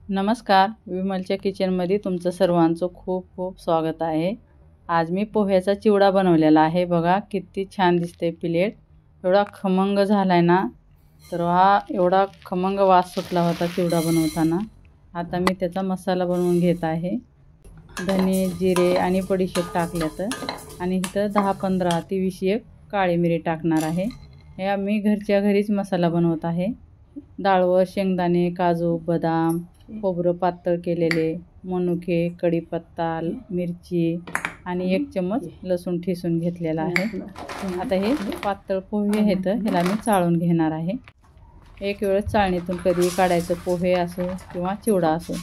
नमस्कार, विमलच्या किचनमध्ये तुमचं सर्वांचं खूप खूप स्वागत आहे। आज मी पोह्याचा चिवडा बनवलेला आहे। बघा किती छान दिसते प्लेट, एवढा खमंग झालाय ना। तर हा एवढा खमंग वास सुटला होता चिवडा बनवताना। आता मी त्याचा मसाला बनवून घेत आहे। धने, जिरे आणि बडीशेप टाकल्यात आणि इथं 10-15 ते 20 एक काळी मिरी टाकणार आहे। हे आम्ही घरच्या घरीच मसाला बनवत आहे। डाळवं, शेंगदाणे, काजू, बदाम, खोबरं पातळ केलेले, मनुके, कढीपत्ता, मिरची आणि 1 चम्मच लसूण ठेचून घेतलेला आहे। आता हे पातळ पोहे आहेत, ह्याला मी चाळून घेणार आहे। एक वेळ चाळणीतून कधी काढायचं, पोहे असो किंवा चिवडा असो।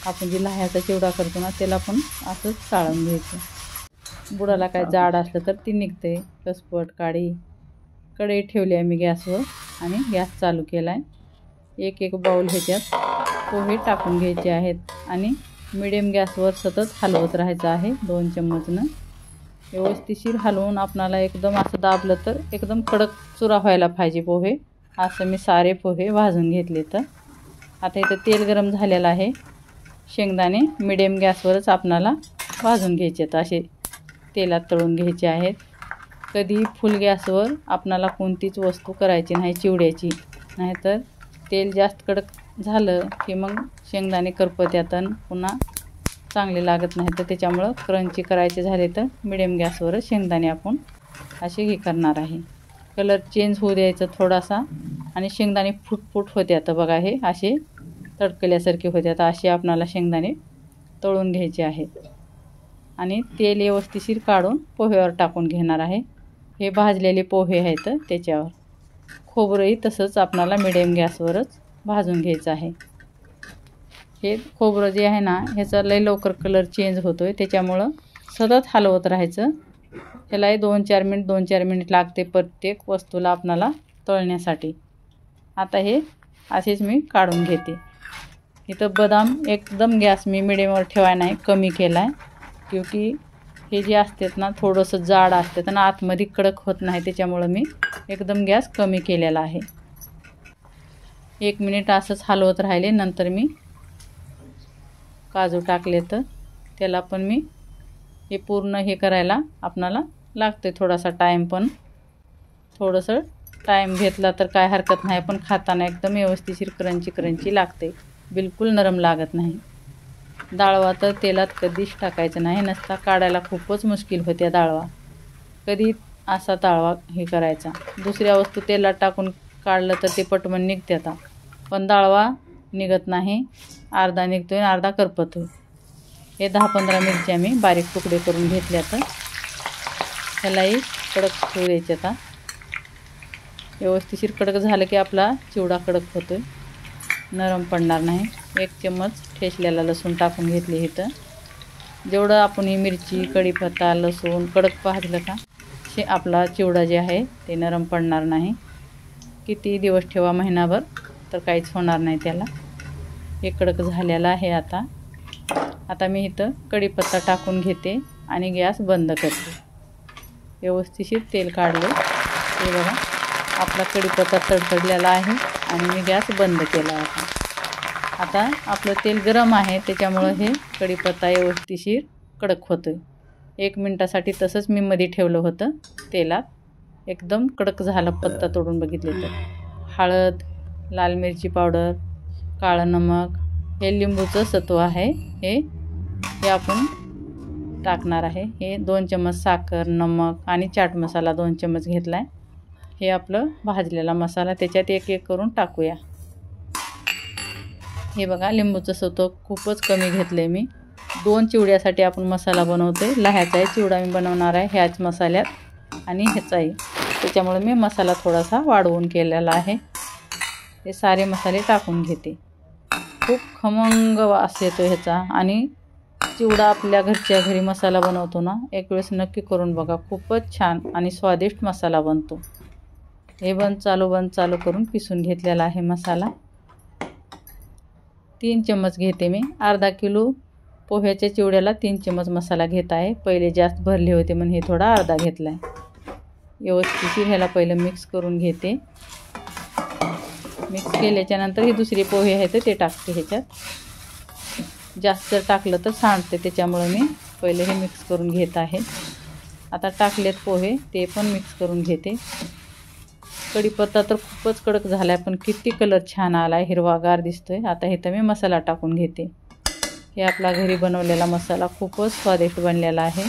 आपण जी लाह्याचा चिवडा करतो ना, त्याला पण असंच चाळून घ्यायचं। बुडाला काय जाड असलं तर ती निघते, कसपट काढी। कढई ठेवली आहे मी गॅसवर आणि गॅस चालू केला आहे। एक बाउल ह्याच्यात पोहे टाकून घ्यायचे आहेत आणि मीडियम गॅसवर सतत हलवत राहायचं आहे 2 चम्मचनं। व्यवस्थिशीर हलवून आपणाला एकदम असं दाबलं तर एकदम कडक चुरा व्हायला पाहिजे पोहे। असं मी सारे पोहे भाजून घेतले। तर आता इथं तेल गरम झालेलं आहे। शेंगदाणे मीडियम गॅसवरच आपणाला भाजून घ्यायचे आहेत, असे तेलात तळून घ्यायचे आहेत। कधी फुल गॅसवर आपणाला कोणतीच वस्तू करायची नाही चिवड्याची, नाहीतर तेल जास्त कडक झालं की मग शेंगदाणे करपत्यात आणि पुन्हा चांगले लागत नाही। तर त्याच्यामुळं क्रंची करायचे झाले तर मीडियम गॅसवरच शेंगदाणे आपण असे हे करणार आहे। कलर चेंज होऊ द्यायचं थोडासा आणि शेंगदाणे फुटफुट होत्यात बघा, हे असे तडकल्यासारखे होत्यात। असे आपणाला शेंगदाणे तळून घ्यायचे आहेत आणि तेल व्यवस्थिशीर काढून पोह्यावर टाकून घेणार आहे। हे भाजलेले पोहे आहेत त्याच्यावर। खोबरंही तसंच आपणाला मीडियम गॅसवरच भाजून घ्यायचं आहे। हे खोबरं जे आहे ना, ह्याचा लय लवकर कलर चेंज होतोय, त्याच्यामुळं सतत हलवत राहायचं। ह्यालाही 2-4 मिनिट लागते प्रत्येक वस्तूला आपणाला तळण्यासाठी। आता हे असेच मी काढून घेते। इथं बदाम एकदम गॅस मी मीडियमवर ठेवाय नाही, कमी केला आहे, क्योंकि हे जे असतात ना थोडंसं जाड असतात आणि आतमध्ये कडक होत नाही, त्याच्यामुळं मी एकदम गॅस कमी केलेला आहे। 1 मिनिट असंच हलवत राहिले। नंतर मी काजू टाकले, तर त्याला पण मी हे पूर्ण हे करायला आपणाला लागते थोडासा टाईम, पण थोडंसं टाईम घेतला तर काय हरकत नाही, पण खाताना एकदम व्यवस्थिशीर क्रंची लागते, बिलकुल नरम लागत नाही। डाळवा तर तेलात कधीच टाकायचं नाही, नसता काढायला खूपच मुश्किल होत्या डाळवा। कधी असा डाळवा हे करायचा, दुसऱ्या वस्तू तेलात टाकून काढलं तर ते पटकन निघतात, पण डाळवा निघत नाही, अर्धा निघतोय अर्धा करपतोय। हे 10-15 मिरच्या मी बारीक तुकडे करून घेतल्या, तर ह्यालाही कडक होऊ द्यायचे। आता व्यवस्थिशीर कडक झालं की आपला चिवडा कडक होतोय, नरम पडणार नाही। 1 चम्मच ठेचलेला लसूण टाकून घेतले। इथं जेवढं आपण ही मिरची, कढीपत्ता, लसूण कडक भाजलं का आपला चिवडा जे आहे ते नरम पडणार नाही। किती दिवस ठेवा, महिनाभर, तर काहीच होणार नाही त्याला। हे कडक झालेलं आहे। आता मी इथं कढीपत्ता टाकून घेते आणि गॅस बंद करते। व्यवस्थिशीर तेल काढले, हे बघा आपला कढीपत्ता तडतडलेला आहे आणि मी गॅस बंद केला आहे। आता आपलं तेल गरम आहे, त्याच्यामुळं हे कढीपत्ता व्यवस्थिशीर कडक होतोय। 1 मिनिटासाठी तसंच मी मध्ये ठेवलं होतं तेलात, एकदम कडक झालं पत्ता तोडून बघितले तर। हळद, लाल मिरची पावडर, काळं नमक, हे लिंबूचं सत्व आहे, हे आपण टाकणार आहे। हे 2 चम्मच साखर, नमक आणि चाट मसाला 2 चम्मच घेतला आहे। हे आपलं भाजलेला मसाला त्याच्यात एक करून टाकूया। हे बघा लिंबूचं सत्व खूपच कमी घेतलं आहे मी। 2 चिवड्यासाठी आपण मसाला बनवतोय, लाह्याचाही चिवडा मी बनवणार आहे ह्याच मसाल्यात आणि ह्याचाही, त्याच्यामुळे मी मसाला थोडासा वाढवून केलेला आहे। हे सारे मसाले टाकून घेते। खूप खमंग वास येतो ह्याचा, आणि चिवडा आपल्या घरच्या घरी मसाला बनवतो ना, एक वेळेस नक्की करून बघा, खूपच छान आणि स्वादिष्ट मसाला बनतो। हे बंद चालू करून पिसून घेतलेला आहे मसाला। 3 चम्मच घेते मी। अर्धा किलो पोह्याच्या चिवड्याला 3 चम्मच मसाला घेत आहे। पहिले जास्त भरले होते म्हणून हे थोडा अर्धा घेतला आहे। व्यवस्थित ह्याला पहिलं मिक्स करून घेते। मिक्स केल्याच्या नंतर हे दुसरे पोहे आहेत ते टाकते ह्याच्यात। जास्त जर टाकलं तर सांडते, त्याच्यामुळे मी पहिले हे मिक्स करून घेत आहे. आता टाकलेत पोहे, ते पण मिक्स करून घेते. कढीपत्ता तर खूपच कडक झाला आहे, पण किती कलर छान आला आहे, हिरवागार दिसतोय. आता इथं मी मसाला टाकून घेते. हे आपला घरी बनवलेला मसाला खूपच स्वादिष्ट बनलेला आहे.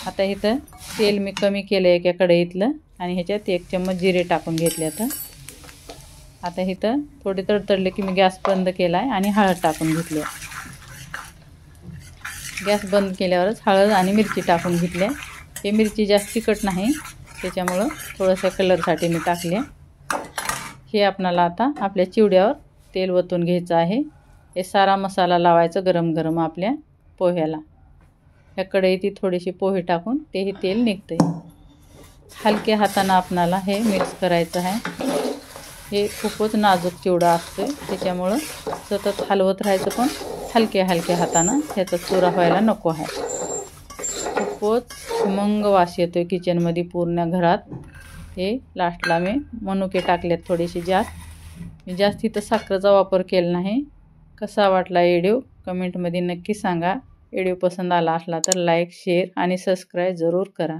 आता इथं तेल मी कमी केलं एका कढईतलं आणि ह्याच्यात 1 चम्मच जिरे टाकून घेतले. आता इथं थोडे तडतडले की मी गॅस बंद केला आहे आणि हळद टाकून घेतली. गॅस बंद केल्यावरच हळद आणि मिरची टाकून घेतली. हे मिरची जास्त तिखट नाही, त्याच्यामुळं थोडंसं कलरसाठी मी टाकले. हे आपणाला आता आपल्या चिवड्यावर तेल ओतून घ्यायचं आहे. हे सारा मसाला लावायचं गरम गरम आपल्या पोह्याला. ह्या कढईत थोडीशी पोहे टाकून तेही तेल निघते. हलक्या हातानं आपणाला हे मिक्स करायचं आहे. हे खूपच नाजूक चिवडा असतो, त्याच्यामुळं सतत हलवत राहायचं, पण हलक्या हलक्या हातानं ह्याचा चुरा व्हायला नको आहे. खूपच खमंग वास येतोय किचनमध्ये पूर्ण घरात. हे लास्टला मी मनुके टाकलेत थोडेसे जास्त. मी जास्त इथं साखरेचा वापर केला नाही. कसा वाटला व्हिडिओ कमेंटमध्ये नक्की सांगा. व्हिडिओ पसंत आला असला तर लाईक, शेअर आणि सबस्क्राईब जरूर करा.